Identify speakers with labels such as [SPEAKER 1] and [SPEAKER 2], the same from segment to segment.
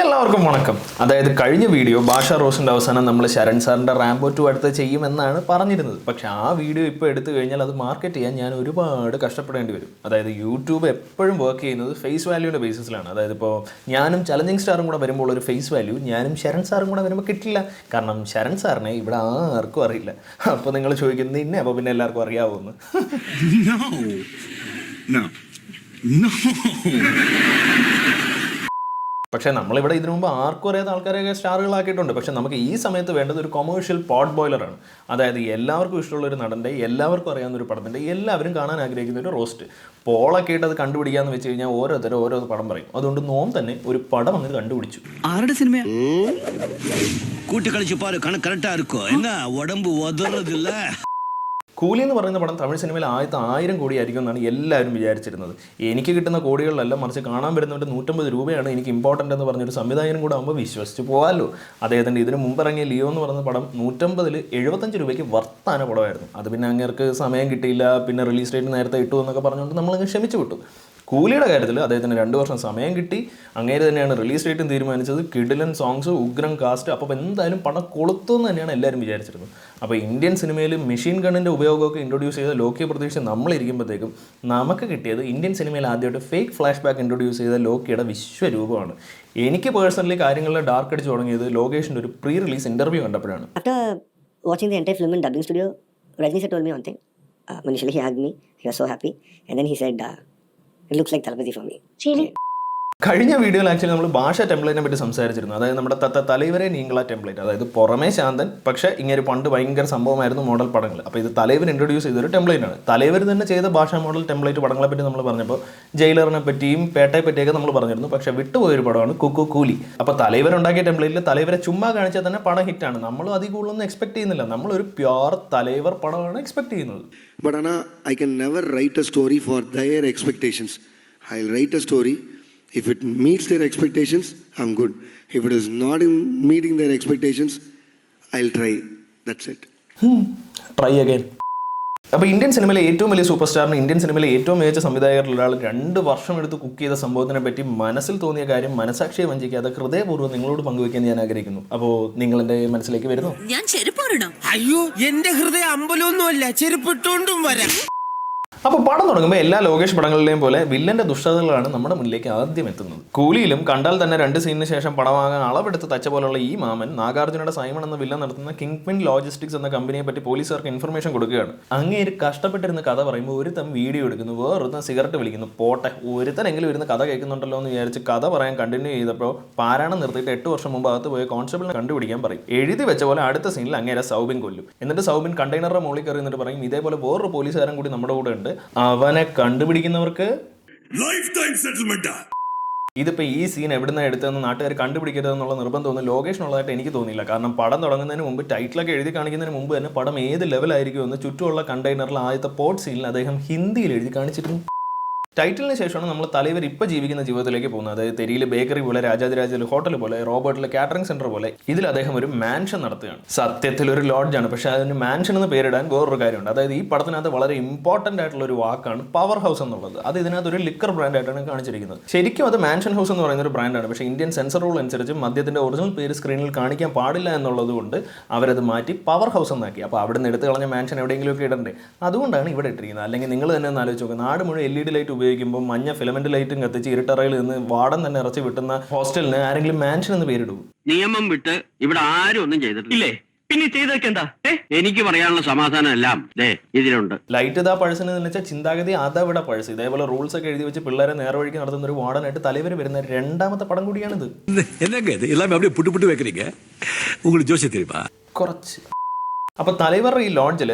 [SPEAKER 1] എല്ലാവർക്കും വണക്കം. അതായത് കഴിഞ്ഞ വീഡിയോ ഭാഷ റോസിൻ്റെ അവസാനം നമ്മൾ ശരൺ സാറിൻ്റെ റാംബോ 2 അടുത്ത് ചെയ്യുമെന്നാണ് പറഞ്ഞിരുന്നത്. പക്ഷേ ആ വീഡിയോ ഇപ്പോൾ എടുത്തു കഴിഞ്ഞാൽ അത് മാർക്കറ്റ് ചെയ്യാൻ ഞാൻ ഒരുപാട് കഷ്ടപ്പെടേണ്ടി വരും. അതായത് യൂട്യൂബ് എപ്പോഴും വർക്ക് ചെയ്യുന്നത് ഫേസ് വാല്യൂവിൻ്റെ ബേസിസിലാണ്. അതായത് ഇപ്പോൾ ഞാനും ചലഞ്ചിങ് സ്റ്റാറും കൂടെ വരുമ്പോൾ ഒരു ഫേസ് വാല്യൂ ഞാനും ശരൺ സാറും കൂടെ വരുമ്പോൾ കിട്ടില്ല. കാരണം ശരൺ സാറിനെ ഇവിടെ ആർക്കും അറിയില്ല. അപ്പോൾ നിങ്ങൾ ചോദിക്കുന്നത് ഇന്നെ അപ്പോൾ പിന്നെ എല്ലാവർക്കും അറിയാവുമെന്ന്. പക്ഷേ നമ്മളിവിടെ ഇതിനു മുമ്പ് ആർക്കും അറിയാത്ത ആൾക്കാരെയൊക്കെ സ്റ്റാറുകളാക്കിയിട്ടുണ്ട്. പക്ഷേ നമുക്ക് ഈ സമയത്ത് വേണ്ടത് ഒരു കൊമേഴ്ഷ്യൽ പോട്ട് ബോയിലറാണ്. അതായത് എല്ലാവർക്കും ഇഷ്ടമുള്ള ഒരു നടൻ്റെ, എല്ലാവർക്കും അറിയാവുന്ന ഒരു പടത്തിൻ്റെ, എല്ലാവരും കാണാൻ ആഗ്രഹിക്കുന്ന ഒരു റോസ്റ്റ്. പോളൊക്കെ ഇട്ട് അത് കണ്ടുപിടിക്കാന്ന് വെച്ച് കഴിഞ്ഞാൽ ഓരോരുത്തരും ഓരോ പടം പറയും. അതുകൊണ്ട് നോം തന്നെ ഒരു പടം അങ്ങ് കണ്ടുപിടിച്ചു.
[SPEAKER 2] ആരുടെ സിനിമ കൂട്ടിക്കളിച്ചു പാரு കറക്റ്റാ ഇരിക്കോ എന്നാ ഉടമ്പ് ഒതുറതില്ല.
[SPEAKER 1] കൂലി എന്ന് പറയുന്ന പടം തമിഴ് സിനിമയിൽ 1000 കോടി ആയിരിക്കും എന്നാണ് എല്ലാവരും വിചാരിച്ചിരുന്നത്. എനിക്ക് കിട്ടുന്ന കോടികളിലല്ല, മറിച്ച് കാണാൻ വരുന്നവരുടെ 150 രൂപയാണ് എനിക്ക് ഇമ്പോർട്ടൻ്റ് എന്ന് പറഞ്ഞൊരു സംവിധായകനും കൂടെ ആകുമ്പോൾ വിശ്വസിച്ച് പോകാമല്ലോ. അദ്ദേഹത്തിൻ്റെ ഇതിന് മുമ്പ് ഇറങ്ങിയ ലിയോ എന്ന് പറയുന്ന പടം 150-ൽ 75 രൂപയ്ക്ക് വർത്താന പടമായിരുന്നു. അത് പിന്നെ അങ്ങേർക്ക് സമയം കിട്ടിയില്ല, പിന്നെ റിലീസ് ഡേറ്റ് നേരത്തെ ഇട്ടു എന്നൊക്കെ പറഞ്ഞുകൊണ്ട് നമ്മളങ്ങ് ക്ഷമിച്ചു വിട്ടു. കൂലിയുടെ കാര്യത്തിൽ അദ്ദേഹത്തിന് 2 വർഷം സമയം കിട്ടി. അങ്ങേര് തന്നെയാണ് റിലീസ് ഡേറ്റും തീരുമാനിച്ചത്. കിടിലൻ സോങ്സ്, ഉഗ്രം കാസ്റ്റ്. അപ്പോൾ എന്തായാലും പടം കൊളുത്തു എന്ന് തന്നെയാണ് എല്ലാവരും വിചാരിച്ചിരുന്നത്. അപ്പോൾ ഇന്ത്യൻ സിനിമയിൽ മെഷീൻ ഗണ്ണിൻ്റെ ഉപയോഗമൊക്കെ ഇൻട്രൊഡ്യൂസ് ചെയ്ത ലോക്കിയെ പ്രതീക്ഷിച്ച് നമ്മളിരിക്കുമ്പോഴത്തേക്കും നമുക്ക് കിട്ടിയത് ഇന്ത്യൻ സിനിമയിൽ ആദ്യമായിട്ട് ഫേക്ക് ഫ്ലാഷ് ബാക്ക് ഇൻട്രൊഡ്യൂസ് ചെയ്ത ലോക്കിയുടെ വിശ്വരൂപമാണ്. എനിക്ക് പേഴ്സണലി കാര്യങ്ങളിൽ ഡാർക്ക് അടിച്ച് തുടങ്ങിയത് ലോകേഷിൻ്റെ ഒരു പ്രീ റിലീസ് ഇൻ്റർവ്യൂ കണ്ടപ്പോഴാണ്.
[SPEAKER 3] After watching the entire film in dubbing studio, Rajni sir told me one thing. Initially he hugged me, he was so happy, and then he said, "It looks like Thalapathy for me."
[SPEAKER 4] Really?
[SPEAKER 1] കഴിഞ്ഞ വീഡിയോയിൽ actually നമ്മൾ ഭാഷ ടെംപ്ലേറ്റിനെ പറ്റി സംസാരിച്ചിരുന്നു. അതായത് നമ്മുടെ തലൈവരെ നീങ്ങള template. അതായത് പുറമേ ശാന്തൻ, പക്ഷേ ഇങ്ങനെ പണ്ട് ഭയങ്കര സംഭവമായിരുന്നു മോഡൽ പടങ്ങൾ. അപ്പോൾ ഇത് തലൈവർ ഇൻട്രൊഡ്യൂസ് ചെയ്തൊരു ടെംപ്ലേറ്റാണ്. തലൈവർ തന്നെ ചെയ്ത ഭാഷാ മോഡൽ ടെംപ്ലേറ്റ് പടങ്ങളെ പറ്റി നമ്മൾ പറഞ്ഞപ്പോൾ ജയിലറിനെ പറ്റിയും പേട്ടയെ പറ്റിയൊക്കെ നമ്മൾ പറഞ്ഞിരുന്നു. പക്ഷേ വിട്ടുപോയൊരു പടമാണ് കുക്കു കൂലി. അപ്പോൾ തലൈവർ ഉണ്ടാക്കിയ ടെംപ്ലേറ്റിൽ തലൈവരെ ചുമ്മാ കാണിച്ചാൽ തന്നെ പടം ഹിറ്റാണ്. നമ്മൾ അതിൽ കൂടുതലൊന്നും എക്സ്പെക്ട് ചെയ്യുന്നില്ല. നമ്മളൊരു പ്യുവർ തലൈവർ പടമാണ് എക്സ്പെക്ട് ചെയ്യുന്നത്.
[SPEAKER 5] But Anna, I can never write a story for their expectations. I'll write a story. If it meets their expectations, I'm good. If it is not meeting their expectations, I'll try. That's it.
[SPEAKER 1] Try again. അപ്പോൾ Indian സിനിമയിലെ ഏറ്റവും വലിയ super സ്റ്റാറിന്, Indian സിനിമയിലെ ഏറ്റവും മികച്ച സംവിധായകരിൽ ഒരാൾ 2 വർഷം എടുത്ത് കുക്ക് ചെയ്ത സംഭവത്തിനെ പറ്റി മനസ്സിൽ തോന്നിയ കാര്യം മനസാക്ഷിയെ വഞ്ചിക്കാതെ ഹൃദയപൂർവ്വം നിങ്ങളോട് പങ്കുവയ്ക്കാൻ ഞാൻ ആഗ്രഹിക്കുന്നു. അപ്പോൾ നിങ്ങൾ എൻ്റെ മനസ്സിലേക്ക് വരുന്നു.
[SPEAKER 4] ഞാൻ ചെരുപ്പാണോ?
[SPEAKER 2] അയ്യോ എന്റെ ഹൃദയം അമ്പലമൊന്നുമല്ല, ചെരുപ്പിട്ടോണ്ടും വരാം.
[SPEAKER 1] അപ്പോൾ പടം തുടങ്ങുമ്പോൾ എല്ലാ ലോകേഷ് പടങ്ങളിലെയും പോലെ വില്ലൻ്റെ ദുഷ്ടതകളാണ് നമ്മുടെ മുന്നിലേക്ക് ആദ്യം എത്തുന്നത്. കൂലിയിലും കണ്ടാൽ തന്നെ 2 സീനിന് ശേഷം പടമാകാൻ അളവെടുത്ത് തച്ച പോലുള്ള ഈ മാമൻ നാഗാർജുനയുടെ സൈമൺ എന്ന വില്ലൻ നടത്തുന്ന കിങ് പിൻ ലോജിസ്റ്റിക്സ് എന്ന കമ്പനിയെ പറ്റി പോലീസുകാർക്ക് ഇൻഫർമേഷൻ കൊടുക്കുകയാണ്. അങ്ങേര് കഷ്ടപ്പെട്ടിരുന്ന കഥ പറയുമ്പോൾ ഒരുത്തൻ വീഡിയോ എടുക്കുന്നു, വേറൊരുത്തൻ സിഗരറ്റ് വലിക്കുന്നു. പോട്ടെ, ഒരുത്തനെങ്കിലും ഇരുന്ന് കഥ കേൾക്കുന്നുണ്ടല്ലോ എന്ന് വിചാരിച്ച് കഥ പറയാൻ കണ്ടിന്യൂ ചെയ്തപ്പോൾ പാരായണം നിർത്തിയിട്ട് 8 വർഷം മുമ്പ് അകത്ത് പോയ കോൺസ്റ്റബിളിനെ കണ്ടുപിടിക്കാൻ പറയും. എഴുതി വെച്ച പോലെ അടുത്ത സീനിൽ അങ്ങേരെ സൗബിൻ കൊല്ലും. എന്നിട്ട് സൗബിൻ കണ്ടെയ്നറുടെ മുകളിൽ കയറി എന്നിട്ട് പറയും, ഇതേപോലെ വേറൊരു പോലീസുകാരൻ കൂടി നമ്മുടെ കൂടെ ഉണ്ട്, അവനെ കണ്ടുപിടിക്കുന്നവർക്ക് ലൈഫ് ടൈം സെറ്റിൽമെന്റ്. ഇതിപ്പോൾ ഈ സീൻ എവിടുന്ന എടുത്തതെന്ന് നാട്ടുകാർ കണ്ടുപിടിക്കരുതെന്നുള്ള നിർബന്ധമൊന്നും ലോകേഷിനുള്ളതായിട്ട് എനിക്ക് തോന്നിയില്ല. കാരണം പടം തുടങ്ങുന്നതിന് മുമ്പ്, ടൈറ്റിലൊക്കെ എഴുതി കാണിക്കുന്നതിന് മുമ്പ് തന്നെ പടം ഏത് ലെവലായിരിക്കുമെന്ന് ചുറ്റുമുള്ള കണ്ടെയ്നറിൽ ആദ്യത്തെ പോർട്ട് സീനിൽ അദ്ദേഹം ഹിന്ദിയിൽ എഴുതി കാണിച്ചിരുന്നു. ടൈറ്റിലിന് ശേഷമാണ് നമ്മൾ തലൈവർ ഇപ്പോൾ ജീവിക്കുന്ന ജീവിതത്തിലേക്ക് പോകുന്നത്. അതായത് തെരിയിലെ ബേക്കറി പോലെ, രാജാതിരാജയിലെ ഹോട്ടൽ പോലെ, റോബർട്ടിലെ കാറ്ററിംഗ് സെൻറ്റർ പോലെ ഇതിൽ അദ്ദേഹം ഒരു മാൻഷൻ നടത്തുകയാണ്. സത്യത്തിൽ ഒരു ലോഡ്ജാണ്, പക്ഷേ അതിന് മാൻഷൻ എന്ന് പേരിടാൻ വേറൊരു കാര്യമുണ്ട്. അതായത് ഈ പടത്തിനകത്ത് വളരെ ഇമ്പോർട്ടൻ്റ് ആയിട്ടുള്ള ഒരു വാക്കാണ് പവർ ഹൗസ് എന്നുള്ളത്. അത് ഇതിനകത്ത് ഒരു ലിക്കർ ബ്രാൻഡായിട്ടാണ് കാണിച്ചിരിക്കുന്നത്. ശരിക്കും അത് മാൻഷൻ ഹൗസ് എന്ന് പറയുന്ന ഒരു ബ്രാൻഡാണ്. പക്ഷേ ഇന്ത്യൻ സെൻസർ റൂൾ അനുസരിച്ച് മദ്യത്തിൻ്റെ ഒറിജിനൽ പേര് സ്ക്രീനിൽ കാണിക്കാൻ പാടില്ല എന്നുള്ളത് കൊണ്ട് അവരത് മാറ്റി പവർ ഹൗസ് എന്നാക്കി. അപ്പോൾ അവിടെ നിന്ന് എടുത്ത് കളഞ്ഞ മാൻഷൻ എവിടെയെങ്കിലുമൊക്കെ ഇടണ്ടേ, അതുകൊണ്ടാണ് ഇവിടെ ഇട്ടിരിക്കുന്നത്. അല്ലെങ്കിൽ നിങ്ങൾ തന്നെ ഒന്ന് ആലോചിച്ച് നോക്കുക, നാട് മുഴുവൻ LED ലൈറ്റ് ഉപയോഗിക്കുമ്പോൾ മഞ്ഞ ഫിലമെന്റ് ലൈറ്റും കത്തിച്ച് ഇരുട്ടറയിൽ നിന്ന് വാടൻ തന്നെ ഇറച്ചി വിട്ടുന്ന ഹോസ്റ്റലിന് ആരെങ്കിലും മാൻഷൻ എന്ന് പേരിടും?
[SPEAKER 6] നിയമം വിട്ട് ഇവിടെ ആരും ഒന്നും ചെയ്തിട്ടില്ലേ? പിന്നെ ചെയ്തൊക്കെ എന്താ? എനിക്ക് പറയാനുള്ള സമാധാനം എല്ലാം ഇതിലുണ്ട്.
[SPEAKER 1] ലൈറ്റ് ഇതാ പഴസിന് വെച്ചാൽ ചിന്താഗതി അതവിടെ പഴസ്. ഇതേപോലെ റൂൾസ് ഒക്കെ എഴുതി വെച്ച് പിള്ളേരെ നേർവഴിക്ക് നടത്തുന്ന ഒരു വാർഡനായിട്ട് തലൈവർ വരുന്ന 2ാമത്തെ പടം കൂടിയാണിത്. കുറച്ച് അപ്പോൾ തലൈവർ ഈ ലോഡ്ജിൽ,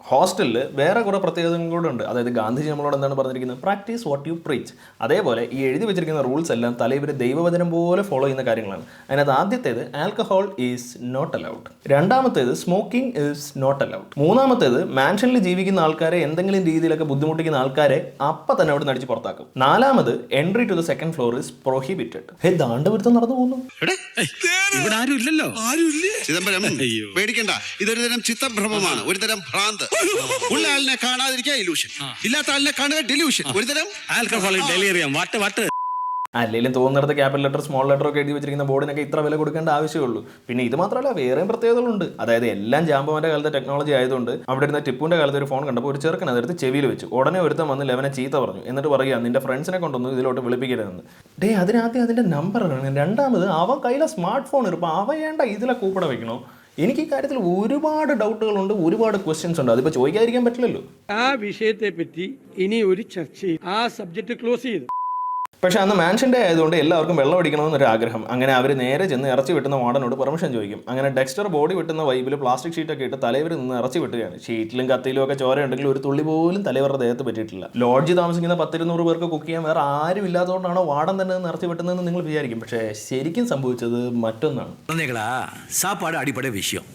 [SPEAKER 1] ഹോസ്റ്റലിൽ വേറെ കുറേ പ്രത്യേകതകളും കൂടെ ഉണ്ട്. അതായത് ഗാന്ധിജി നമ്മളോട് എന്താണ് പറഞ്ഞിരിക്കുന്നത്? Practice what you preach. അതേപോലെ ഈ എഴുതി വെച്ചിരിക്കുന്ന റൂൾസ് എല്ലാം തലൈവർ ദൈവവചനം പോലെ ഫോളോ ചെയ്യുന്ന കാര്യങ്ങളാണ്. അതിനകത്ത് ആദ്യത്തേത് ആൽക്കഹോൾ ഈസ് നോട്ട് അലൗഡ്, 2ാമത്തേത് സ്മോക്കിംഗ് ഈസ് നോട്ട് അലൗഡ്, 3ാമത്തേത് മാൻഷനിൽ ജീവിക്കുന്ന ആൾക്കാരെ എന്തെങ്കിലും രീതിയിലൊക്കെ ബുദ്ധിമുട്ടിക്കുന്ന ആൾക്കാരെ അപ്പം തന്നെ അവിടെ നിന്ന് അടിച്ച് പുറത്താക്കും, 4ാമത് entry to the second floor is prohibited. ദാണ്ടവിരുദ്ധം നടന്നു പോകുന്നു.
[SPEAKER 2] ഇവിടെ ആരും ഇല്ലല്ലോ.
[SPEAKER 5] ചിദംബരം, പേടിക്കണ്ട. ഇതൊരു തരം ചിത്തഭ്രമമാണ്, ഒരു തരം ഭ്രാന്ത്. ഉള്ള ആളിനെ കാണാതിരിക്കുക ഇലൂഷൻ, ഇല്ലാത്ത ആളിനെ കാണുക ഡെലൂഷൻ, ഒരു തരം
[SPEAKER 2] ആൽക്കഹോളിക് ഡെലീറിയം.
[SPEAKER 1] അല്ലെങ്കിലും തോന്നുന്നിടത്ത് ക്യാപിറ്റൽ ലെറ്റർ സ്മോൾ ലെറ്റർ ഒക്കെ എഴുതി വെച്ചിരിക്കുന്ന ബോർഡിനൊക്കെ ഇത്ര വില കൊടുക്കേണ്ട ആവശ്യമുള്ളൂ. പിന്നെ ഇത് മാത്രമല്ല വേറെയും പ്രത്യേകതകളുണ്ട്. അതായത് എല്ലാം ജാമ്പവാന്റെ കാലത്തെ ടെക്നോളജി ആയതുകൊണ്ട് അവിടെ ഇരുന്ന ടിപ്പുവിന്റെ കാലത്ത് ഒരു ഫോൺ കണ്ടപ്പോൾ ഒരു ചെറുക്കൻ അതെടുത്ത് ചെവിയിൽ വെച്ചു. ഉടനെ ഒരുത്തം വന്ന് ലെവനെ ചീത്ത പറഞ്ഞു. എന്നിട്ട് പറയുക നിന്റെ ഫ്രണ്ട്സിനെ കൊണ്ടൊന്നും ഇതിലോട്ട് വിളിപ്പിക്കരുതെന്ന്. അതിനകത്ത് അതിന്റെ നമ്പർ ആണ്. രണ്ടാമത് അവൻ കയ്യിലെ സ്മാർട്ട് ഫോൺ ഇരുപ്പോൾ അവ വേണ്ട ഇതിലെ കൂപ്പട വെക്കണോ? എനിക്ക് ഈ കാര്യത്തിൽ ഒരുപാട് ഡൗട്ടുകളുണ്ട്, ഒരുപാട് ക്വസ്റ്റ്യൻസ് ഉണ്ട്. അതിപ്പോൾ ചോദിക്കാതിരിക്കാൻ പറ്റില്ലല്ലോ.
[SPEAKER 4] ആ വിഷയത്തെ പറ്റി ഇനി ഒരു ചർച്ച ആ സബ്ജക്ട് ക്ലോസ് ചെയ്തു.
[SPEAKER 1] പക്ഷേ അന്ന് മാൻഷൻ്റെ ആയതുകൊണ്ട് എല്ലാവർക്കും വെള്ളം അടിക്കണമെന്നൊരു ആഗ്രഹം. അങ്ങനെ അവർ നേരെ ചെന്ന് ഇറച്ചി വെട്ടുന്ന വാർഡനോട് പെർമിഷൻ ചോദിക്കും. അങ്ങനെ ഡെക്സ്റ്റർ ബോഡി വെട്ടുന്ന വൈബിൽ പ്ലാസ്റ്റിക് ഷീറ്റൊക്കെ ഇട്ട് തലവർ നിന്ന് ഇറച്ചി വെട്ടുകയാണ്. ഷീറ്റിലും കത്തിയിലും ഒക്കെ ചോര ഉണ്ടെങ്കിൽ ഒരു തുള്ളി പോലും തലവരുടെ ദേഹത്ത് പറ്റിയിട്ടില്ല. ലോഡ്ജിൽ താമസിക്കുന്ന 10-200 പേർക്ക് കുക്ക് ചെയ്യാൻ വേറെ ആരും ഇല്ലാത്തതുകൊണ്ടാണ് വാർഡൻ തന്നെ ഇറച്ചി വെട്ടുന്നതെന്ന് നിങ്ങൾ വിചാരിക്കും. പക്ഷേ ശരിക്കും സംഭവിച്ചത് മറ്റൊന്നാണ്.
[SPEAKER 7] சாப்பாடு அடிப்படை விஷயம்.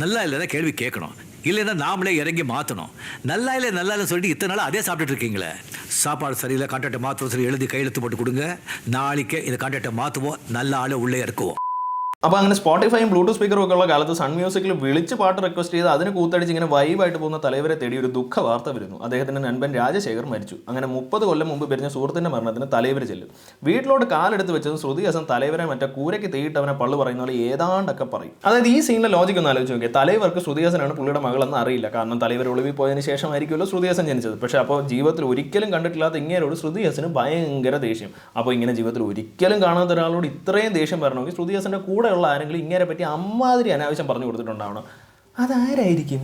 [SPEAKER 7] நல்லா இல்லைன்னா கேள்வி கேட்கணும், இல்லைன்னா நாமளே இறங்கி மாற்றணும். நல்லா இல்லை நல்லா இல்லை சொல்லிட்டு இத்தனை நாள் அதே சாப்பிட்டுட்டு இருக்கீங்களே. சாப்பாடு சரியில்லை, கான்ட்ராக்டை மாற்றுவோம், சரி எழுதி கையெழுத்து போட்டு கொடுங்க, நாளைக்கே இந்த கான்ட்ராக்டை மாற்றுவோம், நல்ல ஆளை உள்ளே இறக்குவோம்.
[SPEAKER 1] അപ്പോൾ അങ്ങനെ സ്പോട്ടിഫൈയും ബ്ലൂടൂത്ത് സ്പീക്കറും ഒക്കെ ഉള്ള കാലത്ത് സൺ മ്യൂസിക്കിൽ വിളിച്ച് പാട്ട് റിക്വസ്റ്റ് ചെയ്ത് അതിന് കൂത്തടിച്ച് ഇങ്ങനെ വൈബായിട്ട് പോകുന്ന തലവരെ തേടി ഒരു ദുഃഖ വാർത്ത വരുന്നു. അദ്ദേഹത്തിൻ്റെ നൻപൻ രാജശേഖർ മരിച്ചു. അങ്ങനെ 30 കൊല്ലം മുമ്പ് പിരിഞ്ഞ സുഹൃത്തിൻ്റെ മരണത്തിന് തലവർ ചെല്ലും. വീട്ടിലോട്ട് കാലെടുത്ത് വെച്ചത് ശ്രുതി ഹസൻ തലവരെ മറ്റേ കൂരയ്ക്ക് തീയിട്ടവനെ പള്ളു പറയുന്ന പോലെ ഏതാണ്ടൊക്കെ പറയും. അതായത് ഈ സീനിലെ ലോജിക്ക് ഒന്ന് ആലോചിച്ച് നോക്കിയാൽ തലവർക്ക് ശ്രുതി ഹസനാണ് പുള്ളിയുടെ മകളെന്ന് അറിയില്ല. കാരണം തലവർ ഒളിവിൽ പോയതിന് ശേഷമായിരിക്കുമല്ലോ ശ്രുതി ഹസൻ ജനിച്ചത്. പക്ഷേ അപ്പോൾ ജീവിതത്തിൽ ഒരിക്കലും കണ്ടിട്ടില്ലാത്ത ഇങ്ങേരോട് ശ്രുതി ഹസന് ഭയങ്കര ദേഷ്യം. അപ്പോൾ ഇങ്ങനെ ജീവിതത്തിൽ ഒരിക്കലും കാണാത്ത ഒരാളോട് ഇത്രയും ദേഷ്യം വരണമെങ്കിൽ ശ്രുതി ഹസൻ്റെ കൂടെയുള്ള ആരെങ്കിലും ഇങ്ങനെ പറ്റി അമ്മാതിരി അനാവശ്യം പറഞ്ഞു കൊടുത്തിട്ടുണ്ടാവണം. അതാരായിരിക്കും?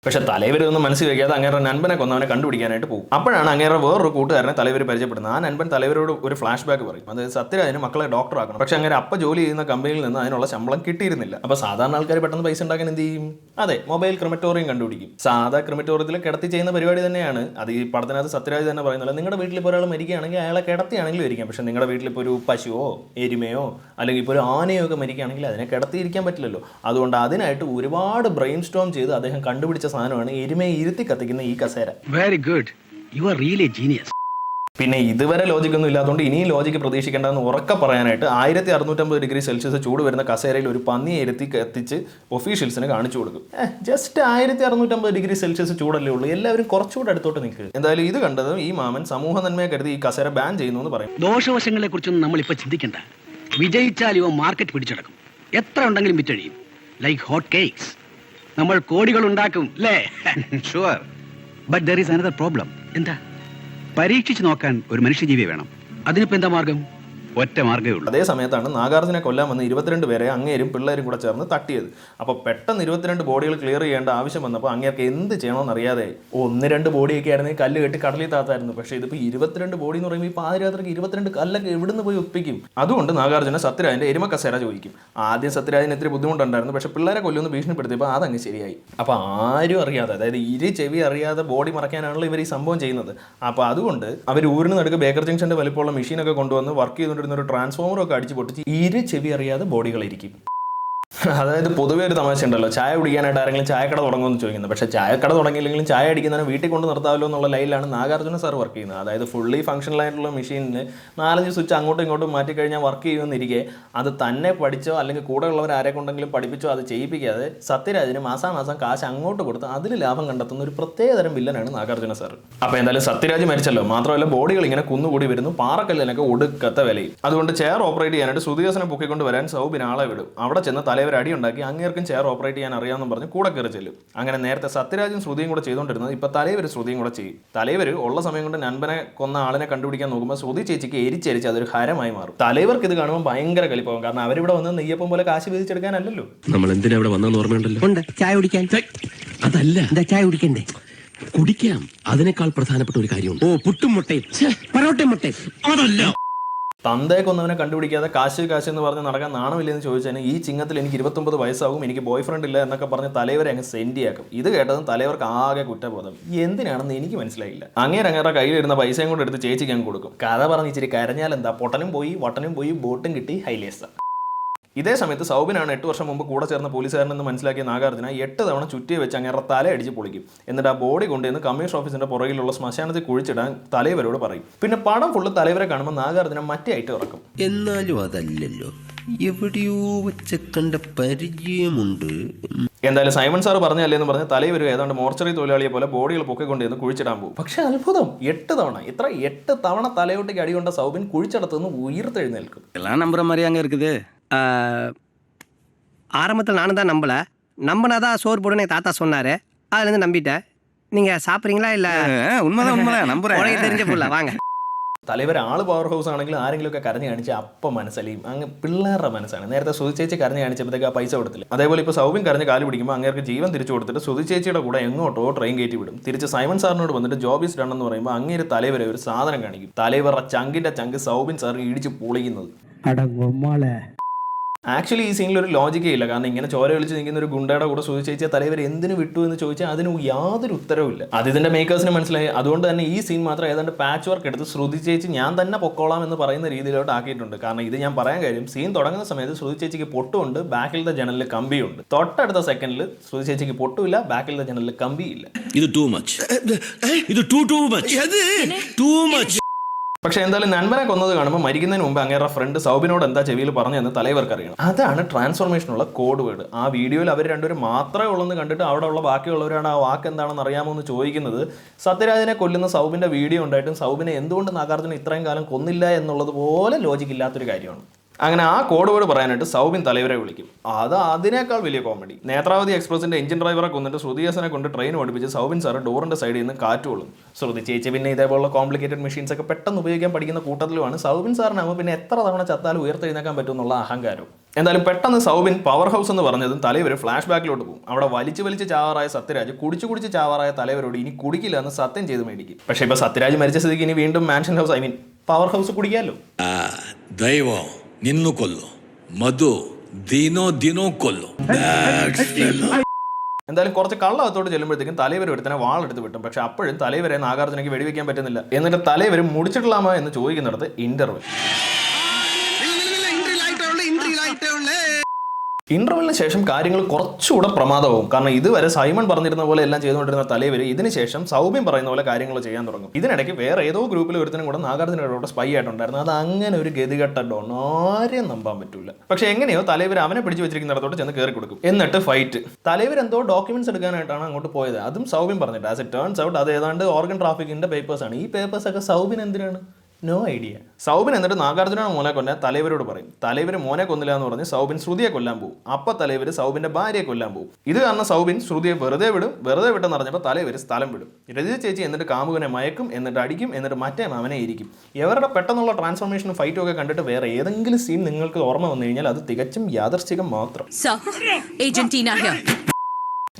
[SPEAKER 1] പക്ഷെ തലവരൊന്നും മനസ്സിൽ വയ്ക്കാതെ അങ്ങേറെ നൻപനെ കൊന്നവനെ കണ്ടുപിടിക്കാനായിട്ട് പോകും. അപ്പോഴാണ് അങ്ങേറെ വേറൊരു കൂട്ടുകാരനെ തലവർ പരിചയപ്പെടുന്നത്. ആ നൻപൻ തലവരോട് ഒരു ഫ്ലാഷ് ബാക്ക് പറയും. അതായത് സത്യരാജന് മക്കളെ ഡോക്ടറാക്കണം. പക്ഷെ അങ്ങനെ അപ്പ ജോലി ചെയ്യുന്ന കമ്പനിയിൽ നിന്ന് അതിനുള്ള ശമ്പളം കിട്ടിയിരുന്നില്ല. അപ്പോൾ സാധാരണ ആൾക്കാർ പെട്ടെന്ന് പൈസ ഉണ്ടാക്കാൻ എന്ത് ചെയ്യും? അതെ, മൊബൈൽ ക്രിമറ്റോറിയം കണ്ടുപിടിക്കും. സാധാ ക്രിമറ്റോറിയത്തിൽ കിടത്തി ചെയ്യുന്ന പരിപാടി തന്നെയാണ്. അത് ഈ പടത്തിനകത്ത് സത്യരാജ് തന്നെ പറയുന്നില്ല. നിങ്ങളുടെ വീട്ടിൽ ഇപ്പോൾ ഒരാൾ മരിക്കുകയാണെങ്കിൽ അയാളെ കിടത്തിയാണെങ്കിലും ഇരിക്കാം. പക്ഷേ നിങ്ങളുടെ വീട്ടിലിപ്പോൾ ഒരു പശുവോ എരുമയോ അല്ലെങ്കിൽ ഇപ്പോൾ ഒരു ആനയോ ഒക്കെ മരിക്കുകയാണെങ്കിൽ അതിനെ കിടത്തിയിരിക്കാൻ പറ്റില്ലല്ലോ. അതുകൊണ്ട് അതിനായിട്ട് ഒരുപാട് ബ്രെയിൻ സ്റ്റോം ചെയ്ത് അദ്ദേഹം കണ്ടുപിടിച്ച സാധനമാണ് എരുമയെ ഇരുത്തി കത്തിക്കുന്ന ഈ കസേര.
[SPEAKER 6] Very good, you are really genius.
[SPEAKER 1] പിന്നെ ഇതുവരെ ലോജിക്കൊന്നും ഇല്ലാത്തതുകൊണ്ട് ഇനിയും ലോജിക്ക് പ്രതീക്ഷിക്കേണ്ടതെന്ന് ഉറക്കെ പറയാനായിട്ട് 1650 ഡിഗ്രി സെൽഷ്യസ് ചൂട് വരുന്ന കസേരയിൽ ഒരു പന്നിയെ ഇരുത്തി കത്തിച്ച് ഒഫീഷ്യൽസിന് കാണിച്ചു കൊടുക്കും. ജസ്റ്റ് 1650 ഡിഗ്രി സെൽഷ്യസ് ചൂടല്ലേ ഉള്ളൂ, എല്ലാവരും കുറച്ചുകൂടെ അടുത്തോട്ട് നിൽക്കുക. എന്തായാലും ഇത് കണ്ടതും ഈ മാമൻ സമൂഹ നന്മയെ കരുതി ഈ കസേര ബാൻ ചെയ്യുന്നു എന്ന് പറയും.
[SPEAKER 6] ദോഷവശങ്ങളെ കുറിച്ചൊന്നും നമ്മളിപ്പോൾ ചിന്തിക്കണ്ട. വിജയിച്ചാൽ ഇവ മാർക്കറ്റ് പിടിച്ചെടുക്കും. എത്ര ഉണ്ടെങ്കിലും വിറ്റഴിയും. Like hot cakes. നമ്മൾ കോടികൾ ഉണ്ടാക്കും അല്ലേ?
[SPEAKER 8] Sure, but there is another problem.
[SPEAKER 6] എന്താ?
[SPEAKER 8] പരീക്ഷിച്ച് നോക്കാൻ ഒരു മനുഷ്യജീവി വേണം.
[SPEAKER 6] അതിനിപ്പോ എന്താ മാർഗം?
[SPEAKER 8] ഒറ്റ മാർഗ്ഗമേ ഉള്ളൂ.
[SPEAKER 1] അതേ സമയത്താണ് നാഗാർജുനെ കൊല്ലാൻ വന്ന് 22 പേരെ അങ്ങേരും പിള്ളേരും കൂടെ ചേർന്ന് തട്ടിയത്. അപ്പോൾ പെട്ടെന്ന് 22 ബോഡികൾ ക്ലിയർ ചെയ്യേണ്ട ആവശ്യം വന്നപ്പോൾ അങ്ങേർക്ക് എന്ത് ചെയ്യണമെന്ന് അറിയാതെ 1-2 ബോഡിയൊക്കെ ആയിരുന്നെങ്കിൽ കല്ല് കെട്ടി കടലിൽ താത്തായിരുന്നു. പക്ഷേ ഇതിപ്പോൾ 22 ബോഡി എന്ന് പറയുമ്പോൾ ഈ പാതിരാത്രിക്ക് 22 കല്ലൊക്കെ എവിടുന്ന് പോയി ഒപ്പിക്കും? അതുകൊണ്ട് നാഗാർജുന സത്യരാജൻ്റെ എരുമ കസേര ചോദിക്കും. ആദ്യം സത്യരാജന് ഇത്തിരി ബുദ്ധിമുട്ടുണ്ടായിരുന്നു. പക്ഷേ പിള്ളേരെ കൊല്ലുമെന്ന് ഭീഷണിപ്പെടുത്തിയപ്പോൾ അതങ്ങ് ശരിയായി. അപ്പോൾ ആരും അറിയാതെ, അതായത് ചെവി അറിയാതെ ബോഡി മറയ്ക്കാനാണല്ലോ ഇവർ ഈ സംഭവം ചെയ്യുന്നത്. അപ്പോൾ അതുകൊണ്ട് അവർ ഊരിന് നടുക്ക് ബേക്കർ ജംഗ്ഷൻ്റെ വലിപ്പമുള്ള മെഷീനൊക്കെ കൊണ്ടുവന്ന് വർക്ക് ചെയ്തുകൊണ്ട് ഒരു ട്രാൻസ്ഫോമറൊക്കെ അടിച്ച് പൊട്ടിച്ച് ചെവി അറിയാതെ ബോഡികളിരിക്കും. അതായത് പൊതുവേ ഒരു തമാശ ഉണ്ടല്ലോ, ചായ കുടിക്കാനായിട്ട് ആരെങ്കിലും ചായക്കട തുടങ്ങുമെന്ന് ചോദിക്കുന്നത്. പക്ഷേ ചായക്കട തുടങ്ങിയില്ലെങ്കിലും ചായ അടിക്കുന്നതിനെ വീട്ടിൽ കൊണ്ട് നിർത്താമല്ലോ എന്നുള്ള ലൈനിലാണ് നാഗാർജുന സാർ വർക്ക് ചെയ്യുന്നത്. അതായത് ഫുള്ളി ഫംഗ്ഷണലായിട്ടുള്ള മെഷീനിന് 4-5 സ്വിച്ച് അങ്ങോട്ടും ഇങ്ങോട്ടും മാറ്റിക്കഴിഞ്ഞാൽ വർക്ക് ചെയ്യുമെന്നിരിക്കെ അത് തന്നെ പഠിച്ചോ അല്ലെങ്കിൽ കൂടെ ഉള്ളവർ ആരെ കൊണ്ടെങ്കിലും പഠിപ്പിച്ചോ അത് ചെയ്യിപ്പിക്കാതെ സത്യരാജിന് മാസാമാസം കാശ് അങ്ങോട്ട് കൊടുത്ത് അതിൽ ലാഭം കണ്ടെത്തുന്ന ഒരു പ്രത്യേകതരം വില്ലനാണ് നാഗാർജുന സാർ. അപ്പോൾ എന്തായാലും സത്യരാജ് മരിച്ചല്ലോ, മാത്രമല്ല ബോഡികൾ ഇങ്ങനെ കുന്നുകൂടി വരുന്നു, പാറക്കല്ലിനൊക്കെ ഒടുക്കത്ത വിലയും. അതുകൊണ്ട് ചെയർ ഓപ്പറേറ്റ് ചെയ്യാനായിട്ട് ശ്രുതിഹാസനെ പൊക്കിക്കൊണ്ട് വരാൻ സൗബിൻ ആളെ വിടും. അവിടെ ചെന്ന് തലവർ അടി ഉണ്ടാക്കി അങ്ങേർക്കും ചെയർ ഓപ്പറേറ്റ് ചെയ്യാൻ അറിയാമെന്ന് പറഞ്ഞ് കൂടെ കയറി ചെല്ലും. അങ്ങനെ നേരത്തെ സത്യരാജും ശ്രുതിയും കൂടെ ചെയ്തുകൊണ്ടിരുന്നത് ഇപ്പോൾ തലവർ ശ്രുതിയും കൂടെ ചെയ്യും. തലവർ ഉള്ള സമയം കൊണ്ട് നൻപനെ കൊന്ന ആളിനെ കണ്ടുപിടിക്കാൻ നോക്കുമ്പോൾ ശ്രുതി ചേച്ചിക്ക് എരിച്ചരിച്ച് അതൊരു ഹരമായി മാറും. തലവർക്ക് ഇത് കാണുമ്പോൾ ഭയങ്കര കലിപ്പാവും. കാരണം അവരിവിടെ വന്ന് നെയ്യപ്പം പോലെ കാശ് വീതിച്ചെടുക്കാനല്ലോ.
[SPEAKER 9] നമ്മൾ എന്തിനാ ഇവിടെ വന്നെന്ന് ഓർമ്മയുണ്ടല്ലോ.
[SPEAKER 2] ഉണ്ട്, ചായ കുടിക്കാൻ.
[SPEAKER 9] അതല്ല,
[SPEAKER 2] എന്താ ചായ കുടിക്കണ്ടേ?
[SPEAKER 9] കുടിക്കാം. അതിനേക്കാൾ പ്രധാനപ്പെട്ട ഒരു കാര്യമുണ്ട്.
[SPEAKER 2] ഓ, പുട്ടും മുട്ടയും പൊറോട്ടയും മുട്ടയും.
[SPEAKER 9] അതല്ല,
[SPEAKER 1] തന്തയെ കൊന്നവനെ കണ്ടുപിടിക്കാതെ കാശ് എന്ന് പറഞ്ഞ് നടക്കാൻ നാണമില്ലെന്ന് ചോദിച്ചാൽ ഈ ചിങ്ങത്തിൽ എനിക്ക് 29 വയസ്സാകും, എനിക്ക് ബോയ് ഫ്രണ്ട് ഇല്ല എന്നൊക്കെ പറഞ്ഞ് തലവരെ അങ്ങ് സെൻഡിയാക്കും. ഇത് കേട്ടതും തലവർക്ക് ആകെ കുറ്റബോധം. എന്തിനാണെന്ന് എനിക്ക് മനസ്സിലായില്ല. അങ്ങേരങ്ങേറെ കയ്യിലിരുന്ന പൈസയും കൂടെ എടുത്ത് ചേച്ചിക്ക് അങ്ങ് കൊടുക്കും. കഥ പറഞ്ഞ് ഇച്ചിരി കരഞ്ഞാൽ എന്താ, പൊട്ടനും പോയി വട്ടനും പോയി ബോട്ടും കിട്ടി, ഹൈലേസ. ഇതേ സമയത്ത് സൗബിനാണ് 8 വർഷം മുമ്പ് കൂടെ ചേർന്ന പോലീസുകാരനെന്ന് മനസ്സിലാക്കിയ നാഗാർജുന 8 തവണ ചുറ്റിയെ വെച്ച് അങ്ങേറെ തല അടിച്ച് പൊളിക്കും. എന്നിട്ട് ആ ബോഡി കൊണ്ടുവന്ന് കമ്മീഷൻ ഓഫീസിന്റെ പുറകിലുള്ള ശ്മശാനത്തിൽ കുഴിച്ചിടാൻ തലവരോട് പറയും. പിന്നെ പടം ഫുള്ള് തലവരെ കാണുമ്പോൾ നാഗാർജുന മറ്റേ ഐറ്റം ഇറക്കും.
[SPEAKER 2] എന്നാലും അതല്ലല്ലോ. എവിടെയോ വെച്ച് കണ്ട പരിചയമുണ്ട്.
[SPEAKER 1] എന്തായാലും സൈമൺ സാർ പറഞ്ഞല്ലേ എന്ന് പറഞ്ഞ് തലയിൽ ഏതാണ്ട് മോർച്ചറി തൊഴിലാളിയെ പോലെ ബോഡികൾ പൊക്കിക്കൊണ്ടിരുന്ന് കുഴിച്ചിടാൻ പോകും. പക്ഷേ അത്ഭുതം, 8 തവണ 8 തവണ തലയോട്ടേക്ക് അടികൊണ്ട സൗബിൻ കുഴിച്ചിടത്തുനിന്ന് ഉയർത്തെഴുന്നേൽക്കും.
[SPEAKER 2] எல்லாம் நம்புற மாதிரி அங்கே இருக்குது. ஆரம்பத்தில் நானும் தான் நம்பலை. நம்பினாதான் சோறு போடுன்னு என் தாத்தா சொன்னார். அதுலேருந்து நம்பிட்டேன். நீங்கள் சாப்பிட்றீங்களா இல்லை?
[SPEAKER 8] ഉണ്മതാ നമ്പുറ
[SPEAKER 2] உனக்கு தெரிஞ்ச புள்ள வாங்க.
[SPEAKER 1] തലവരെ ആള് പവർ ഹൗസ് ആണെങ്കിൽ ആരെങ്കിലുമൊക്കെ കരഞ്ഞു കാണിച്ച് അപ്പം മനസ്സലിയും അങ്ങ് പിള്ളേരുടെ മനസ്സാണ്. നേരത്തെ സുധി ചേച്ചി കരഞ്ഞു കാണിച്ചപ്പോഴത്തേക്ക് ആ പൈസ കൊടുത്തില്ല. അതേപോലെ ഇപ്പോൾ സൗബിൻ കരഞ്ഞ് കാല് പിടിക്കുമ്പോൾ അങ്ങേർക്ക് ജീവൻ തിരിച്ചു കൊടുത്തിട്ട് സുധി ചേച്ചിയുടെ കൂടെ എങ്ങോട്ടോ ട്രെയിൻ കയറ്റി വിടും. തിരിച്ച് സൈമൺ സാറിനോട് വന്നിട്ട് ജോബ് ഈസ് ഡൺ എന്ന് പറയുമ്പോൾ അങ്ങേര് തലവരെ ഒരു സാധനം കാണിക്കും. തലവരുടെ ചങ്കിന്റെ ചങ്ക് സൗബിൻ സാർ ഇടിച്ച് പൊളിക്കുന്നത്. ആക്ച്വലി ഈ സീനിൽ ഒരു ലോജിക്കേ ഇല്ല. കാരണം ഇങ്ങനെ ചോര വിളിച്ച് നിൽക്കുന്ന ഒരു ഗുണ്ടയുടെ കൂടെ സുധി ചേച്ചിയെ തലവർ എന്തിനു വിട്ടു എന്ന് ചോദിച്ചാൽ അതിന് യാതൊരു ഉത്തരവില്ല. അത് ഇതിന്റെ മേക്കേഴ്സിന് മനസ്സിലായി. അതുകൊണ്ട് തന്നെ ഈ സീൻ മാത്രം ഏതാണ്ട് പാച്ച് വർക്ക് എടുത്ത് ശ്രുതി ചേച്ചി ഞാൻ തന്നെ പൊക്കോളാം എന്ന് പറയുന്ന രീതിയിലോട്ട് ആക്കിയിട്ടുണ്ട്. കാരണം ഇത് ഞാൻ പറയാൻ കാര്യം, സീൻ തുടങ്ങുന്ന സമയത്ത് ശ്രുതി ചേച്ചിക്ക് പൊട്ടുമുണ്ട്, ബാക്കിലത്തെ ജനലിൽ കമ്പിയുണ്ട്. തൊട്ടടുത്ത സെക്കൻഡിൽ ശ്രുതി ചേച്ചിക്ക് പൊട്ടുമില്ല, ബാക്കിലത്തെ ജനലിൽ കമ്പിയില്ല.
[SPEAKER 9] ഇത് ടൂ മച്ച്, ഇത് ടൂ മച്ച്.
[SPEAKER 1] പക്ഷേ എന്തായാലും നൻപനെ കൊന്നത് കാണുമ്പോൾ മരിക്കുന്നതിന് മുമ്പ് അങ്ങേറെ ഫ്രണ്ട് സൗബിനോട് എന്താ ചെവിയിൽ പറഞ്ഞതെന്ന് തലവർക്ക് അറിയണം. അതാണ് ട്രാൻസ്ഫോർമേഷനുള്ള കോഡ് വേർഡ്. ആ വീഡിയോയിൽ അവർ രണ്ടുപേരും മാത്രമേ ഉള്ളെന്ന് കണ്ടിട്ട് അവിടെ ഉള്ള ബാക്കിയുള്ളവരാണ് ആ വാക്ക് എന്താണെന്ന് അറിയാമോ എന്ന് ചോദിക്കുന്നത്. സത്യരാജിനെ കൊല്ലുന്ന സൗബിന്റെ വീഡിയോ ഉണ്ടായിട്ടും സൗബിനെ എന്തുകൊണ്ട് നാഗാർജുന ഇത്രയും കാലം കൊന്നില്ല എന്നുള്ളത് പോലെ ലോജിക്ക് ഇല്ലാത്തൊരു കാര്യമാണ്. അങ്ങനെ ആ കോഡ് വേർഡ് പറയാനായിട്ട് സൗബിൻ തലവരെ വിളിക്കും. അത് അതിനേക്കാൾ വലിയ കോമഡി. നേത്രാവതി എക്സ്പ്രസിന്റെ എഞ്ചിൻ ഡ്രൈവറെ കൊന്നിട്ട് ശ്രുതിഹാസനെ കൊണ്ട് ട്രെയിൻ ഓടിപ്പിച്ച് സൗബിൻ സാർ ഡോറിന്റെ സൈഡിൽ നിന്ന് കാറ്റ് കൊള്ളും. ശ്രുതി ചേച്ചി പിന്നെ ഇതേപോലുള്ള കോംപ്ലിക്കേറ്റഡ് മെഷീൻസ് ഒക്കെ പെട്ടെന്ന് ഉപയോഗിക്കാൻ പഠിക്കുന്ന കൂട്ടത്തിലുമാണ്. സൗബിൻ സാറിനാകുമ്പോൾ പിന്നെ എത്ര തവണ ചത്താലും ഉയർത്തെഴുന്നേക്കാൻ പറ്റും എന്നുള്ള അഹങ്കാരം. എന്തായാലും പെട്ടെന്ന് സൗബിൻ പവർ ഹൗസ് എന്ന് പറഞ്ഞതും തലവർ ഫ്ലാഷ് ബാക്കിലോട്ട് പോകും. അവിടെ വലിച്ച് ചാവാറായ സത്യരാജ് കുടിച്ച് ചാവാറായ തലവരോട് ഇനി കുടിക്കില്ല എന്ന് സത്യം ചെയ്ത് മേടിക്കും. പക്ഷേ ഇപ്പോൾ സത്യരാജ് മരിച്ച സ്ഥിതിക്ക് ഇനി വീണ്ടും മാൻഷൻ ഹൗസ്, പവർ ഹൗസ് കുടിക്കാമല്ലോ.
[SPEAKER 7] ദൈവം നിന്നു കൊല്ലോ, മധു ദിനോ കൊല്ലോ.
[SPEAKER 1] എന്തായാലും കുറച്ച് കള്ളത്തോട്ട് ചെല്ലുമ്പോഴത്തേക്കും തലവർ ഒരുത്തനെ വാളെടുത്ത് വിട്ടും. പക്ഷെ അപ്പോഴും തലവരെ നാഗാർജുനയ്ക്ക് വെടിവെക്കാൻ പറ്റുന്നില്ല. എന്നിട്ട് തലവർ മുടിച്ചിട്ടില്ലാമോ എന്ന് ചോദിക്കുന്നിടത്ത് ഇന്റർവെൽ. ഇന്റർവെല്ലിന് ശേഷം കാര്യങ്ങൾ കുറച്ചുകൂടെ പ്രമാദമാവും. കാരണം ഇതുവരെ സൈമൺ പറഞ്ഞിരുന്ന പോലെ എല്ലാം ചെയ്തുകൊണ്ടിരുന്ന തലവർ ഇതിന് ശേഷം സൗമ്യം പറയുന്ന പോലെ കാര്യങ്ങൾ ചെയ്യാൻ തുടങ്ങും. ഇതിനിടയ്ക്ക് വേറെ ഏതോ ഗ്രൂപ്പിൽ ഒരുത്തിനും കൂടെ നാഗാർജുനോട് സ്പൈ ആയിട്ടുണ്ടായിരുന്നു. അത് അങ്ങനെ ഒരു ഗതികെട്ട ഡോൺ, ആരെയും നമ്പാൻ പറ്റില്ല. പക്ഷെ എങ്ങനെയോ തലവർ അവനെ പിടിച്ചു വെച്ചിരിക്കുന്നിടത്തോട്ട് ചെന്ന് കയറി കൊടുക്കും. എന്നിട്ട് ഫൈറ്റ്. തലവർ എന്തോ ഡോക്യുമെന്റ്സ് എടുക്കാനായിട്ടാണ് അങ്ങോട്ട് പോയത്. അതും സൗമ്യം പറഞ്ഞിട്ട്. ആസ് ഇറ്റ് ടേൺസ് ഔട്ട് അത് ഏതാണ്ട് ഓർഗൻ ട്രാഫിക്കിന്റെ പേപ്പേഴ്സാണ്. ഈ പേപ്പേഴ്സൊക്കെ സൗബിൻ എന്തിനാണ്? No idea. സൗബിൻ എന്നിട്ട് നാഗാർജുന മോനെ കൊല്ലാൻ തലവരോട് പറയും. തലവർ മോനെ കൊന്നില്ല എന്ന് പറഞ്ഞ് സൗബിൻ ശ്രുതിയെ കൊല്ലാൻ പോകും. അപ്പം തലവർ സൗബിന്റെ ഭാര്യയെ കൊല്ലാൻ പോകും. ഇത് കാരണം സൗബിൻ ശ്രുതിയെ വെറുതെ വിട്ടെന്ന് പറഞ്ഞപ്പോൾ തലവർ സ്ഥലം വിടും. രജിത ചേച്ചി എന്നിട്ട് കാമുകനെ മയക്കും, എന്നിട്ട് അടിക്കും, എന്നിട്ട് മറ്റേ മാമനെ ഇരിക്കും. ഇവരുടെ പെട്ടെന്നുള്ള ട്രാൻസ്ഫോർമേഷനും ഫൈറ്റും ഒക്കെ കണ്ടിട്ട് വേറെ ഏതെങ്കിലും സീൻ നിങ്ങൾക്ക് ഓർമ്മ വന്നു കഴിഞ്ഞാൽ അത് തികച്ചും യാദർച്ഛികം മാത്രം.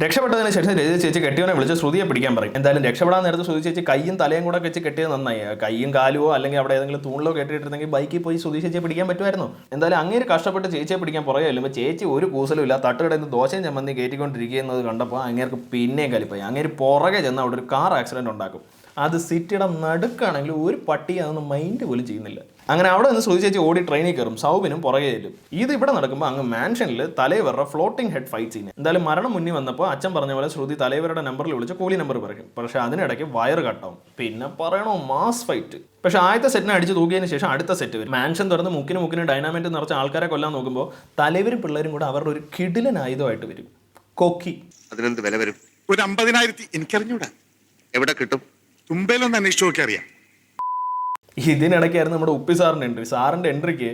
[SPEAKER 1] രക്ഷപ്പെട്ടതിന് ശേഷം രജിത ചേച്ചി കെട്ടിയവനെ വിളിച്ച് ശ്രുതിയെ പിടിക്കാൻ പറയും. എന്തായാലും രക്ഷപ്പെടാൻ നേരത്ത് ശ്രുതി ചേച്ചി കയ്യും തലയും കൂടെ വെച്ച് കെട്ടിയത് നന്നായി. കയ്യും കാലുവോ അല്ലെങ്കിൽ അവിടെ ഏതെങ്കിലും തൂണിലോ കെട്ടിയിട്ടിരുന്നെങ്കിൽ ബൈക്കിൽ പോയി ശ്രുതി ചേച്ചിയെ പിടിക്കാൻ പറ്റുമായിരുന്നു. എന്തായാലും അങ്ങേര് കഷ്ടപ്പെട്ട് ചേച്ചിയെ പിടിക്കാൻ പുറകെ ചെല്ലുമ്പോൾ ചേച്ചി ഒരു കൂസലും ഇല്ല, തട്ടുകടയിൽ നിന്ന് ദോശയും ചമ്മന്തി കയറ്റിക്കൊണ്ടിരിക്കുന്നത് കണ്ടപ്പോൾ അങ്ങേർക്ക് പിന്നെയും കലിപ്പായി. അങ്ങേര് പുറകെ ചെന്ന് അവിടെ ഒരു കാർ ആക്സിഡന്റ് ഉണ്ടാക്കും. അത് സിറ്റിയുടെ നടുക്കാണെങ്കിൽ ഒരു പട്ടി അതൊന്നും മൈൻഡ് പോലും ചെയ്യുന്നില്ല. അങ്ങനെ അവിടെ നിന്ന് ശ്രുതി ചേച്ചി ഓടി ട്രെയിനിൽ കയറും. സൗബിനും പുറകെ ചെല്ലും. ഇത് ഇവിടെ നടക്കുമ്പോൾ അങ്ങ് മാൻഷനിൽ തലവരുടെ ഫ്ലോട്ടിംഗ് ഹെഡ് ഫൈറ്റ് സീൻ. എന്തായാലും മരണം മുന്നിൽ വന്നപ്പോൾ അച്ഛൻ പറഞ്ഞ പോലെ ശ്രുതി തലവരുടെ നമ്പറിൽ വിളിച്ച് കൂലി നമ്പർ പറയും. പക്ഷെ അതിനിടയ്ക്ക് വയറ് കട്ടാവും. പിന്നെ പറയണോ, മാസ് ഫൈറ്റ്. പക്ഷെ ആദ്യത്തെ സെറ്റിനെ അടിച്ച് തൂക്കിയതിന് ശേഷം അടുത്ത സെറ്റ് വരും. മാൻഷൻ തുറന്ന് മുക്കിന് ഡൈനാമൈറ്റ് നിറച്ച ആൾക്കാരെ കൊല്ലാൻ നോക്കുമ്പോൾ തലവരും പിള്ളേരും കൂടെ അവരുടെ ഒരു കിടിലൻ ആയുധമായിട്ട് വരും. കൊക്കി.
[SPEAKER 10] അതിനെന്ത് വില വരും? ഒരു 50,000 എനിക്കറിഞ്ഞൂടാ. എവിടെ കിട്ടും? തുമ്പയിലൊന്ന് അന്വേഷിച്ചു നോക്കി അറിയാം.
[SPEAKER 1] ഇതിനിടയ്ക്കായിരുന്നു നമ്മുടെ ഉപ്പി സാറിന്റെ എൻട്രി. സാറിന്റെ എൻട്രിക്ക്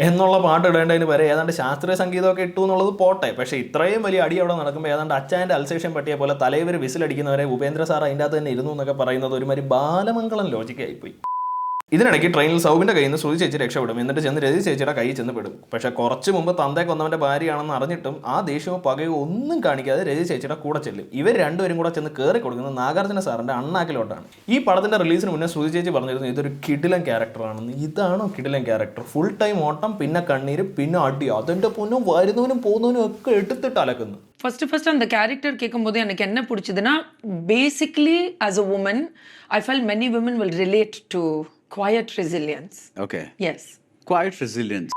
[SPEAKER 1] എന്നുള്ള പാട്ട് ഇടേണ്ടതിന് വരെ ഏതാണ്ട് ശാസ്ത്രീയ സംഗീതമൊക്കെ ഇട്ടു എന്നുള്ളത് പോട്ടെ. പക്ഷേ ഇത്രയും വലിയ അടി അവിടെ നടക്കുമ്പോൾ ഏതാണ്ട് അച്ചായൻ്റെ അൽസേഷൻ പട്ടിയെ പോലെ തലവർ വിസിലടിക്കുന്നവരെ ഉപേന്ദ്ര സാർ അതിൻ്റെ അകത്ത് തന്നെ ഇരുന്നു എന്നൊക്കെ പറയുന്നത് ഒരുമാതിരി ബാലമംഗളം ലോജിക്കായിപ്പോയി. ഇതിനിടയ്ക്ക് ട്രെയിനിൽ സൗബിന്റെ കയ്യിൽ നിന്ന് ശ്രുതി ചേച്ചി രക്ഷപ്പെടും. എന്നിട്ട് ചെന്ന് രജി ചേച്ചിയുടെ കൈ ചെന്ന് പെടും. പക്ഷെ കുറച്ച് മുമ്പ് തന്തയെ കൊന്നവന്റെ ഭാര്യയാണെന്ന് അറിഞ്ഞിട്ടും ആ ദേഷ്യവും പകയോ ഒന്നും കാണിക്കാതെ രജി ചേച്ചിയുടെ കൂടെ ചെല്ലും. ഇവർ രണ്ടുപേരും കൂടെ ചെന്ന് കയറി കൊടുക്കുന്നത് നാഗാർജുന സാറിന്റെ അണ്ണാക്കിലോട്ടാണ്. ഈ പടത്തിന്റെ റിലീസിന് മുന്നേ ശ്രുതി ചേച്ചി പറഞ്ഞിരുന്നു ഇതൊരു കിടിലൻ ക്യാരക്ടറാണെന്ന്. ഇതാണോ കിടിലൻ ക്യാരക്ടർ? ഫുൾ ടൈം ഓട്ടം, പിന്നെ കണ്ണീര്, പിന്നെ അടി. അതിന്റെ പൊന്നും വരുന്നവനും പോകുന്നവനും ഒക്കെ എടുത്തിട്ട് അലക്കുന്നു.
[SPEAKER 11] ஃபர்ஸ்ட் அந்த கேரக்டர் கேட்கும்போது எனக்கு என்ன பிடிச்சதுன்னா, basically as a woman I felt many women will relate to quiet resilience.
[SPEAKER 8] Okay.
[SPEAKER 11] Yes.
[SPEAKER 8] Quiet resilience.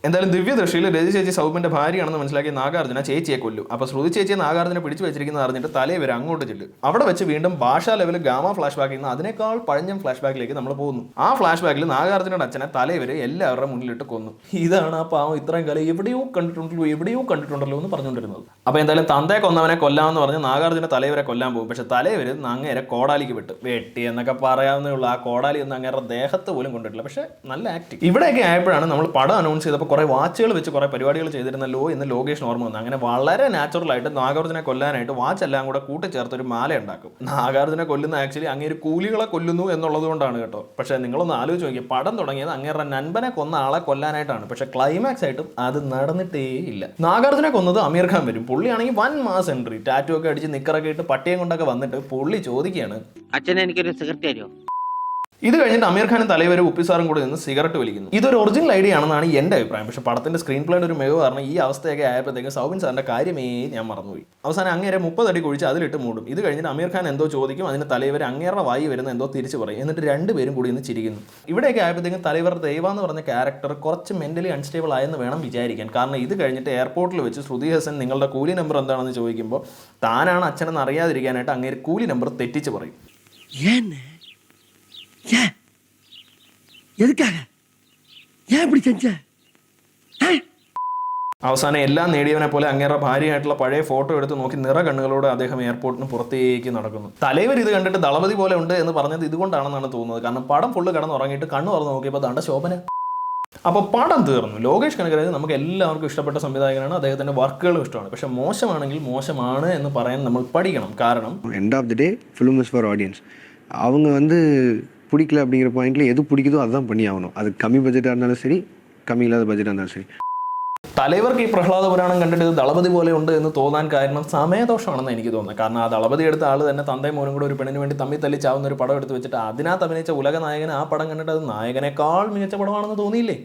[SPEAKER 1] എന്തായാലും ദിവ്യദൃഷ്ടിയിൽ രജി ചേച്ചി സൗബിന്റെ ഭാര്യയാണെന്ന് മനസ്സിലാക്കിയ നാഗാർജുന ചേച്ചിയെ കൊല്ലും. അപ്പോൾ ശ്രുതി ചേച്ചിയെ നാഗാർജുന പിടിച്ചു വെച്ചിരിക്കുന്നത് അറിഞ്ഞിട്ട് തലേ ഇവർ അങ്ങോട്ട് ചെല്ലും. അവിടെ വെച്ച് വീണ്ടും ഭാഷാ ലെവൽ ഗാമ ഫ്ലാഷ് ബാക്കിൽ നിന്ന് അതിനേക്കാൾ പഴഞ്ഞം ഫ്ലാഷ് ബാക്കിലേക്ക് നമ്മൾ പോകുന്നു. ആ ഫ്ലാഷ് ബാക്കിൽ നാഗാർജുനയുടെ അച്ഛനെ തലേ ഇവർ എല്ലാവരുടെ മുന്നിലിട്ട് കൊന്നു. ഇതാണ് ആ പാവം ഇത്രയും കാലം എവിടെയോ കണ്ടിട്ടുണ്ടല്ലോ എന്ന് പറഞ്ഞുകൊണ്ടിരുന്നത്. അപ്പോൾ എന്തായാലും തന്തയെ കൊന്നവനെ കൊല്ലാമെന്ന് പറഞ്ഞ് നാഗാർജുന തലവരെ കൊല്ലാൻ പോകും. പക്ഷെ തലവര് അങ്ങേരെ കോടാലിക്ക് വെട്ടി എന്നൊക്കെ പറയാവുന്നേ ഉള്ളൂ. ആ കോടാലി ഒന്നും അങ്ങേരുടെ ദേഹത്ത് പോലും കൊണ്ടിട്ടില്ല. പക്ഷെ നല്ല ആക്ടിങ്. ഇവിടെയൊക്കെ ആയപ്പോഴാണ് നമ്മൾ പടം അനൗൺസ് ചെയ്തപ്പോൾ കുറേ വാച്ചുകൾ വെച്ച് കുറേ പരിപാടികൾ ചെയ്തിരുന്നല്ലോ എന്ന് ലോകേഷ് ഓർമ്മ വന്നു. അങ്ങനെ വളരെ നാച്ചുറലായിട്ട് നാഗാർജുനെ കൊല്ലാനായിട്ട് വാച്ച് എല്ലാം കൂടെ കൂട്ടിച്ചേർത്ത് ഒരു മാല ഉണ്ടാക്കും. നാഗാർജുനെ കൊല്ലുന്ന ആക്ച്വലി അങ്ങേര് കൂലികളെ കൊല്ലുന്നു എന്നുള്ളത് കൊണ്ടാണ് കേട്ടോ. പക്ഷേ നിങ്ങളൊന്ന് ആലോചിച്ച് നോക്കിയാൽ പടം തുടങ്ങിയത് അങ്ങേരുടെ നൻപനെ കൊന്ന ആളെ കൊല്ലാനായിട്ടാണ്. പക്ഷെ ക്ലൈമാക്സ് ആയിട്ടും അത് നടന്നിട്ടേ ഇല്ല. നാഗാർജുനെ കൊന്നത് അമീർ ഖാൻ വരും. പുള്ളിയാണെങ്കിൽ 1 മാസ് എൻട്രി, ടാറ്റു ഒക്കെ അടിച്ച് നിക്കറൊക്കെ ഇട്ട് പട്ടിയും കൊണ്ടൊക്കെ വന്നിട്ട് പുള്ളി ചോദിക്കുകയാണ്,
[SPEAKER 2] അച്ഛനെ എനിക്കൊരു സിഗരറ്റ് തരുമോ?
[SPEAKER 1] ഇത് കഴിഞ്ഞിട്ട് അമീർ ഖാനും തലവരും ഉപ്പിസാറും കൂടെ നിന്ന് സിഗരറ്റ് വലിക്കുന്നു. ഇതൊരു ഒറിജിനൽ ഐഡിയ ആണെന്നാണ് എൻ്റെ അഭിപ്രായം. പക്ഷേ പടത്തിന്റെ സ്ക്രീൻ പ്ലേയുടെ ഒരു മികവ് കാരണം ഈ അവസ്ഥയൊക്കെ ആയപ്പോഴത്തേക്കും സൗബിൻ സാറിന്റെ കാര്യമേ ഞാൻ മറന്നുപോയി. അവസാനം അങ്ങേരെ 30 അടി കുഴിച്ച് അതിലിട്ട് മൂടും. ഇത് കഴിഞ്ഞിട്ട് അമീർ ഖാൻ എന്തോ ചോദിക്കും, അതിന് തലവർ അങ്ങേരുടെ വായി വരുന്ന എന്തോ തിരിച്ചു പറയും. എന്നിട്ട് രണ്ടുപേരും കൂടി ഇന്ന് ചിരിക്കുന്നു. ഇവിടെയൊക്കെ ആയപ്പോഴത്തേക്കും തലവർ ദേവ എന്ന് പറഞ്ഞ ക്യാരക്ടർ കുറച്ച് മെന്റലി അൺസ്റ്റേബിൾ ആയെന്ന് വേണം വിചാരിക്കാൻ. കാരണം ഇത് കഴിഞ്ഞിട്ട് എയർപോർട്ടിൽ വെച്ച് ശ്രുതി ഹസൻ നിങ്ങളുടെ കൂലി നമ്പർ എന്താണെന്ന് ചോദിക്കുമ്പോൾ താനാണ് അച്ഛനെന്ന് അറിയാതിരിക്കാനായിട്ട് അങ്ങേര് കൂലി നമ്പർ തെറ്റിച്ച് പറയും. അവസാനം എല്ലാം നേടിയവനെ പോലെ അങ്ങേറെ ഭാര്യയായിട്ടുള്ള പഴയ ഫോട്ടോ എടുത്ത് നോക്കി നിറ കണ്ണുകളോടെ അദ്ദേഹം എയർപോർട്ടിന് പുറത്തേക്ക് നടക്കുന്നു. തലവർ ഇത് കണ്ടിട്ട് ദളപതി പോലെ ഉണ്ട് എന്ന് പറഞ്ഞത് ഇതുകൊണ്ടാണെന്നാണ് തോന്നുന്നത്. കാരണം പടം ഫുള്ള് കിടന്നുറങ്ങിയിട്ട് കണ്ണു തുറന്ന് നോക്കിയപ്പോൾ ദാണ്ട ശോഭന. അപ്പോൾ പടം തീർന്നു. ലോകേഷ് കനകരാജ് നമുക്ക് എല്ലാവർക്കും ഇഷ്ടപ്പെട്ട സംവിധായകനാണ്. അദ്ദേഹത്തിൻ്റെ വർക്കുകളും ഇഷ്ടമാണ്. പക്ഷെ മോശമാണെങ്കിൽ മോശമാണ് എന്ന് പറയാൻ നമ്മൾ പഠിക്കണം. കാരണം
[SPEAKER 12] end of the day film is for audience. அவங்க வந்து பிடிக்கல அப்படிங்கிற பாயிண்ட்ல எது பிடிக்குதோ அதுதான் பண்ணி ஆகணும். அது கம்மி பட்ஜெட்டாக இருந்தாலும் சரி, கம்மி இல்லாத பட்ஜெட்டாக இருந்தாலும் சரி.
[SPEAKER 1] തലവർക്ക് ഈ പ്രഹ്ലാദ പുരാണം കണ്ടിട്ട് ഇത് ദളപതി പോലെ ഉണ്ട് എന്ന് തോന്നാൻ കാരണം സമയദോഷമാണെന്ന് എനിക്ക് തോന്നുന്നത്. കാരണം ആ ദളപതി എടുത്ത ആൾ തന്നെ തന്തയും മോനും കൂടെ ഒരു പെണ്ണിന് വേണ്ടി തമ്മിൽ തല്ലിച്ചാവുന്ന ഒരു പടം എടുത്ത് വെച്ചിട്ട് അതിനകത്ത് അഭിനയിച്ച ഉലക നായകൻ ആ പടം കണ്ടിട്ട് അത് നായകനേക്കാൾ മികച്ച പടമാണെന്ന് തോന്നിയില്ലേ?